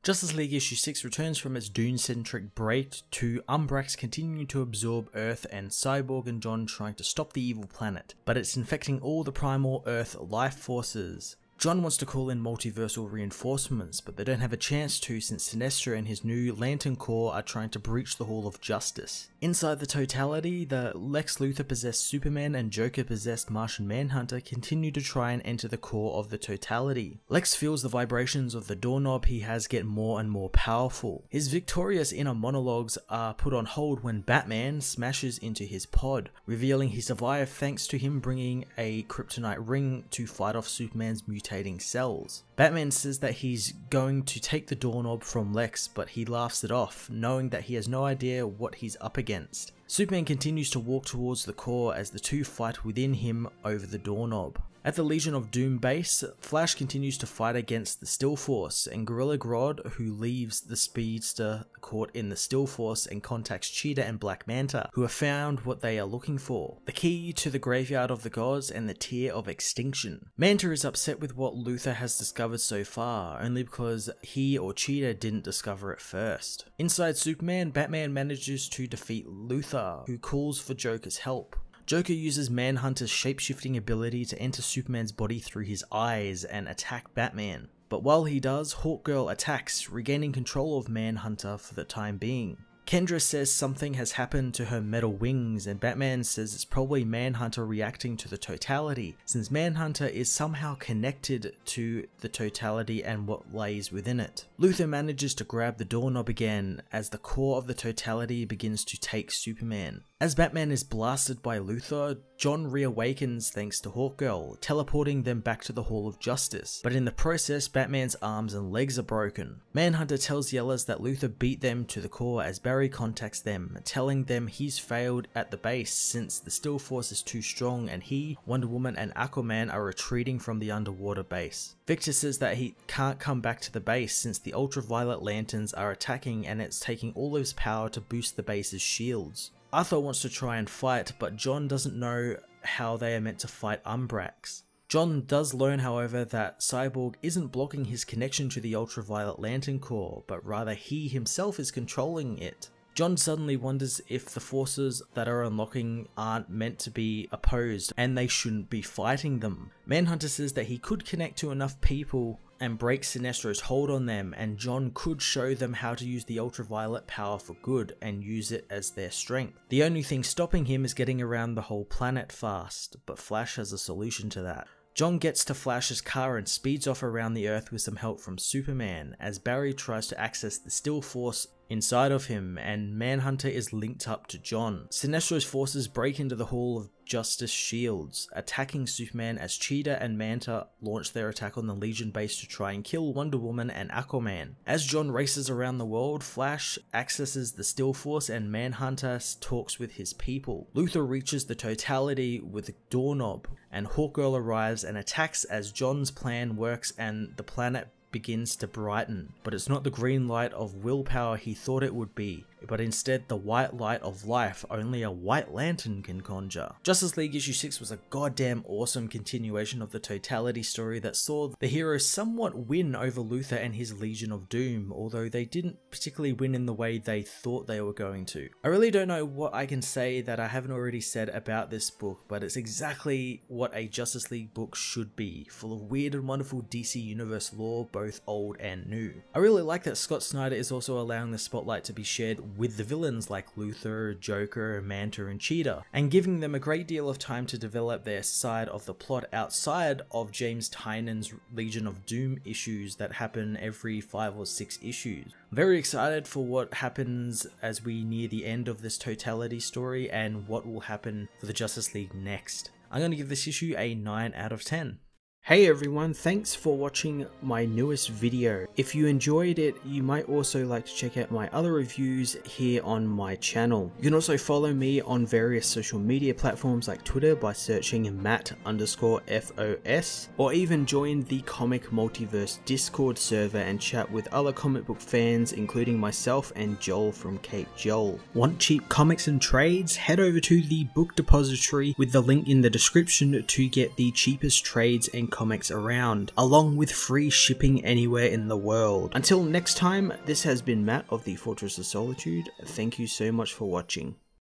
Justice League issue 6 returns from its Dune-centric break to Umbrax continuing to absorb Earth and Cyborg and John trying to stop the evil planet, but it's infecting all the primal Earth life forces. John wants to call in multiversal reinforcements, but they don't have a chance to since Sinestro and his new Lantern Corps are trying to breach the Hall of Justice. Inside the Totality, the Lex Luthor possessed Superman and Joker possessed Martian Manhunter continue to try and enter the core of the Totality. Lex feels the vibrations of the doorknob he has get more and more powerful. His victorious inner monologues are put on hold when Batman smashes into his pod, revealing he survived thanks to him bringing a kryptonite ring to fight off Superman's mutating cells. Batman says that he's going to take the doorknob from Lex, but he laughs it off, knowing that he has no idea what he's up against. Superman continues to walk towards the core as the two fight within him over the doorknob. At the Legion of Doom base, Flash continues to fight against the Still Force, and Gorilla Grodd, who leaves the Speedster caught in the Still Force and contacts Cheetah and Black Manta, who have found what they are looking for: the key to the Graveyard of the Gods and the Tier of Extinction. Manta is upset with what Luthor has discovered so far, only because he or Cheetah didn't discover it first. Inside Superman, Batman manages to defeat Luthor, who calls for Joker's help. Joker uses Manhunter's shape-shifting ability to enter Superman's body through his eyes and attack Batman. But while he does, Hawkgirl attacks, regaining control of Manhunter for the time being. Kendra says something has happened to her metal wings, and Batman says it's probably Manhunter reacting to the Totality, since Manhunter is somehow connected to the Totality and what lays within it. Luthor manages to grab the doorknob again as the core of the Totality begins to take Superman. As Batman is blasted by Luthor, John reawakens thanks to Hawkgirl, teleporting them back to the Hall of Justice, but in the process Batman's arms and legs are broken. Manhunter tells Yellows that Luthor beat them to the core as Barry contacts them, telling them he's failed at the base since the Still Force is too strong and he, Wonder Woman and Aquaman are retreating from the underwater base. Victor says that he can't come back to the base since the ultraviolet lanterns are attacking and it's taking all of his power to boost the base's shields. Arthur wants to try and fight, but John doesn't know how they are meant to fight Umbrax. John does learn, however, that Cyborg isn't blocking his connection to the ultraviolet lantern core, but rather he himself is controlling it. John suddenly wonders if the forces that are unlocking aren't meant to be opposed and they shouldn't be fighting them. Manhunter says that he could connect to enough people and break Sinestro's hold on them, and John could show them how to use the ultraviolet power for good and use it as their strength. The only thing stopping him is getting around the whole planet fast, but Flash has a solution to that. John gets to Flash's car and speeds off around the Earth with some help from Superman, as Barry tries to access the Still Force inside of him, and Manhunter is linked up to John. Sinestro's forces break into the Hall of Justice shields, attacking Superman as Cheetah and Manta launch their attack on the Legion base to try and kill Wonder Woman and Aquaman. As John races around the world, Flash accesses the Still Force and Manhunter talks with his people. Luthor reaches the Totality with a doorknob, and Hawkgirl arrives and attacks as John's plan works and the planet begins to brighten, but it's not the green light of willpower he thought it would be, but instead the white light of life only a white lantern can conjure. Justice League issue 6 was a goddamn awesome continuation of the Totality story that saw the heroes somewhat win over Luthor and his Legion of Doom, although they didn't particularly win in the way they thought they were going to. I really don't know what I can say that I haven't already said about this book, but it's exactly what a Justice League book should be, full of weird and wonderful DC Universe lore, both old and new. I really like that Scott Snyder is also allowing the spotlight to be shared with the villains like Luthor, Joker, Manta and Cheetah, and giving them a great deal of time to develop their side of the plot outside of James Tynion's Legion of Doom issues that happen every 5 or 6 issues. I'm very excited for what happens as we near the end of this Totality story and what will happen for the Justice League next. I'm going to give this issue a 9 out of 10. Hey everyone, thanks for watching my newest video. If you enjoyed it, you might also like to check out my other reviews here on my channel. You can also follow me on various social media platforms like Twitter by searching Matt_FOS, or even join the Comic Multiverse Discord server and chat with other comic book fans, including myself and Joel from Cape Joel. Want cheap comics and trades? Head over to the book depository with the link in the description to get the cheapest trades and comics around, along with free shipping anywhere in the world. Until next time, this has been Matt of the Fortress of Solitude. Thank you so much for watching.